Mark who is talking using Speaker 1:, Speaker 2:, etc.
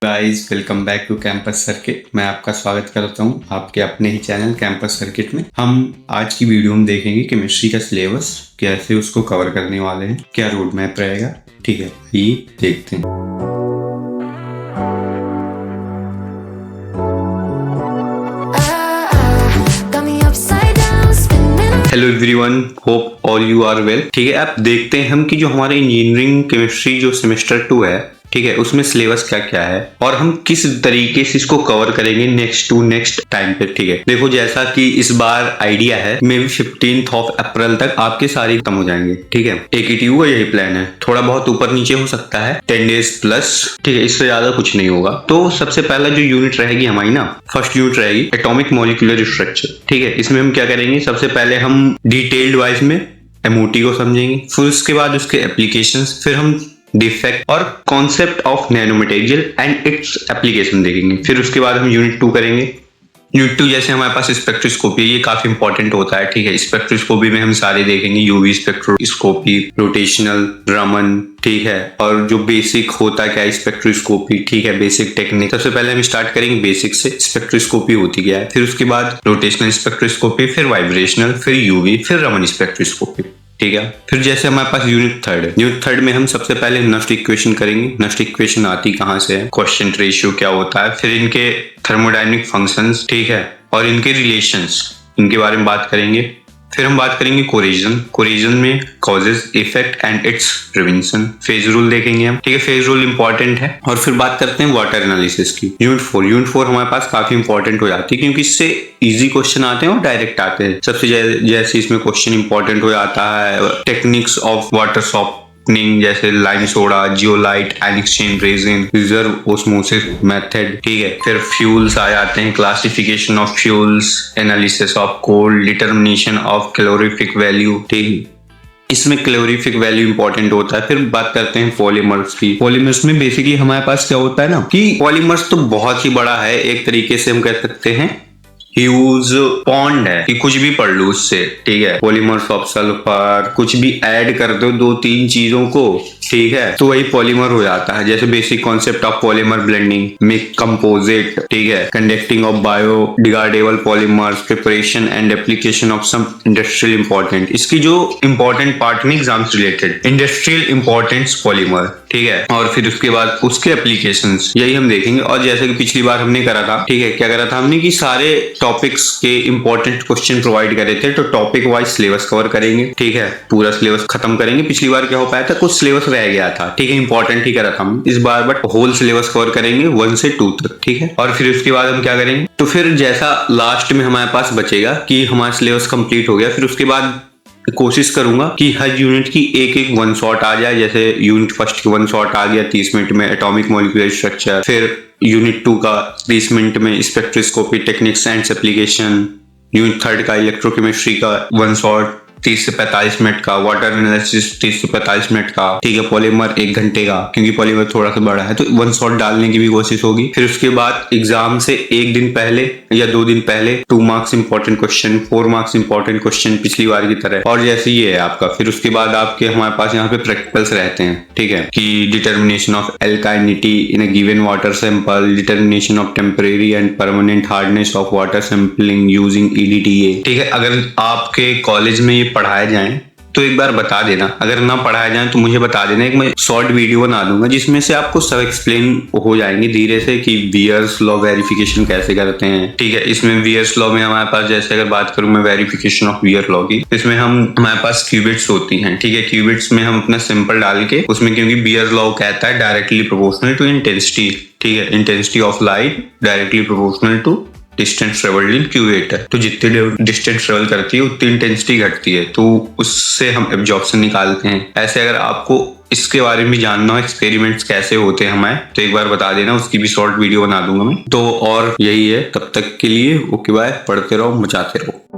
Speaker 1: Guys welcome back to campus circuit. मैं आपका स्वागत करता हूं आपके अपने ही चैनल कैंपस सर्किट में। हम आज की वीडियो में देखेंगे केमिस्ट्री का सिलेबस, कैसे उसको कवर करने वाले हैं, क्या रोड मैप रहेगा। ठीक है, ये देखते हैं। Hello everyone, hope all you are well. ठीक है, आप देखते हैं हम कि जो हमारे इंजीनियरिंग केमिस्ट्री जो सेमेस्टर 2 है, ठीक है, उसमें सिलेबस क्या क्या है और हम किस तरीके से इसको कवर करेंगे नेक्स्ट टाइम पे। ठीक है, देखो जैसा कि इस बार आइडिया है मे बी 15 अप्रैल तक आपके सारे खत्म हो जाएंगे। ठीक है, AKTU का यही प्लान है। थोड़ा बहुत ऊपर नीचे हो सकता है, 10 डेज प्लस। ठीक है, इससे ज्यादा कुछ नहीं होगा। तो सबसे पहला जो यूनिट रहेगी हमारी ना, फर्स्ट यूनिट रहेगी एटॉमिक मॉलिक्यूलर स्ट्रक्चर। ठीक है, इसमें हम क्या करेंगे, सबसे पहले हम डिटेल्ड वाइज में MOT को समझेंगे, फिर उसके बाद उसके एप्लीकेशंस, फिर हम डिफेक्ट और concept of nano material and its application देखेंगे। फिर उसके बाद हम यूनिट 2 करेंगे। यूनिट 2 जैसे हमारे पास स्पेक्ट्रोस्कोपी, ये काफी इंपॉर्टेंट होता है। ठीक है, स्पेक्ट्रोस्कोपी में हम सारे देखेंगे, UV स्पेक्ट्रोस्कोपी, रोटेशनल, रमन। ठीक है, और जो बेसिक होता है क्या स्पेक्ट्रोस्कोपी। ठीक है, बेसिक टेक्निक। सबसे पहले हम स्टार्ट करेंगे बेसिक से, स्पेक्ट्रोस्कोपी होती क्या है, फिर उसके बाद रोटेशनल स्पेक्ट्रोस्कोपी, फिर वाइब्रेशनल, फिर UV, फिर रमन स्पेक्ट्रोस्कोपी। ठीक है, फिर जैसे हमारे पास यूनिट थर्ड है, यूनिट थर्ड में हम सबसे पहले नस्ट इक्वेशन करेंगे। नस्ट इक्वेशन आती कहाँ से है, क्वेश्चन रेशियो क्या होता है, फिर इनके थर्मोडायनेमिक फंक्शंस, ठीक है, और इनके रिलेशंस, इनके बारे में बात करेंगे। फिर हम बात करेंगे कोरिजन। कोरिजन में causes, effect and it's prevention. Phase rule देखेंगे हम। ठीक है, फेज रूल इंपॉर्टेंट है। और फिर बात करते हैं वाटर एनालिसिस की। यूनिट 4 हमारे पास काफी इंपॉर्टेंट हो जाती है, क्योंकि इससे इजी क्वेश्चन आते हैं और डायरेक्ट आते हैं। सबसे जैसे इसमें क्वेश्चन इंपॉर्टेंट हो जाता है टेक्निक्स ऑफ वाटर सॉफ्टनिंग, जैसे lime soda, zeolite, and exchange resin, reserve osmosis method. ठीक है, फिर फ्यूल्स आ जाते हैं, classification of fuels, analysis of cold, determination of calorific value. ठीक, इसमें कैलोरीफिक वैल्यू इंपॉर्टेंट होता है। फिर बात करते हैं पॉलीमर्स की। पॉलीमर्स में बेसिकली हमारे पास क्या होता है ना, कि पॉलीमर्स तो बहुत ही बड़ा है, एक तरीके से हम कह सकते हैं ह्यूज पॉन्ड है, कि कुछ भी पढ़ लो उससे। ठीक है, पॉलीमर्स ऑफ सल्फर, कुछ भी ऐड कर दो 2-3 चीजों को, ठीक है, तो वही पॉलीमर हो जाता है। जैसे basic concept of polymer blending, make composite, ठीक है, conducting of biodegradable polymers, preparation and application of some industrial important. इसकी जो इंपॉर्टेंट पार्ट में exams related, industrial importance polymer. ठीक है, और फिर उसके बाद उसके एप्लीकेशंस, यही हम देखेंगे। और जैसे कि पिछली बार हमने करा था, ठीक है, क्या करा था हमने, कि सारे टॉपिक्स के इंपॉर्टेंट क्वेश्चन प्रोवाइड करे थे, तो टॉपिक वाइज सिलेबस कवर करेंगे। ठीक है, पूरा सिलेबस खत्म करेंगे। पिछली बार क्या हो पाया था, कुछ सिलेबस रह गया था। ठीक है, इंपॉर्टेंट ही करा था हम इस बार, बट होल सिलेबस कवर करेंगे 1 से 2 तक। ठीक है, और फिर उसके बाद हम क्या करेंगे, तो फिर जैसा लास्ट में हमारे पास बचेगा कि हमारा सिलेबस कंप्लीट हो गया, फिर उसके बाद कोशिश करूंगा कि हर यूनिट की एक वन शॉट आ जाए। जैसे यूनिट फर्स्ट की वन शॉट आ गया 30 मिनट में, एटॉमिक मॉलिक्यूलर स्ट्रक्चर। फिर यूनिट 2 का 30 मिनट में spectroscopy techniques and application. Unit third का इलेक्ट्रोकेमिस्ट्री का वन शॉट 30 से 45 मिनट का, वाटर एनालिसिस 30 से 45 मिनट का। ठीक है, पॉलीमर 1 घंटे का, क्योंकि पॉलीमर थोड़ा सा बड़ा है, तो वन शॉट डालने की भी कोशिश होगी। फिर उसके बाद एग्जाम से 1 दिन पहले या 2 दिन पहले 2 marks important question, 4 marks important question पिछली बार की तरह, और जैसे ये है आपका। फिर उसके बाद आपके हमारे पास यहाँ पे प्रैक्टिकल्स रहते हैं। ठीक है, कि determination of alkalinity in a given water sample, determination of temporary and permanent hardness of water sampling using EDTA। ठीक है, अगर आपके कॉलेज में ये पढ़ाए जाएं तो एक बार बता देना, अगर ना पढ़ाए जाएं तो मुझे बता देना। एक मैं शॉर्ट वीडियो बना दूंगा जिसमें से आपको सब एक्सप्लेन हो जाएंगे धीरे से, कि बीयर्स लॉ वेरिफिकेशन कैसे करते हैं। ठीक है, इसमें बीयर्स लॉ में हमारे पास, जैसे अगर बात करूं मैं वेरिफिकेशन ऑफ बीयर लॉ की, इसमें हमारे पास क्यूबिट्स होती हैं। ठीक है, क्यूबिट्स में हम अपना सिंपल डाल के उसमें, क्योंकि बीयर लॉ कहता है डायरेक्टली प्रोपोर्शनल टू इंटेंसिटी। ठीक है, intensity of light directly proportional to distance travelled in cuvette. तो जितनी डिस्टेंस ट्रेवल करती है उतनी इंटेंसिटी घटती है, तो उससे हम एब्जॉर्प्शन निकालते हैं। ऐसे अगर आपको इसके बारे में जानना हो, एक्सपेरिमेंट्स कैसे होते हैं हमारे, तो एक बार बता देना, उसकी भी शॉर्ट वीडियो बना दूंगा मैं। तो और यही है, तब तक के लिए ओके बाय, पढ़ते रहो, मचाते रहो।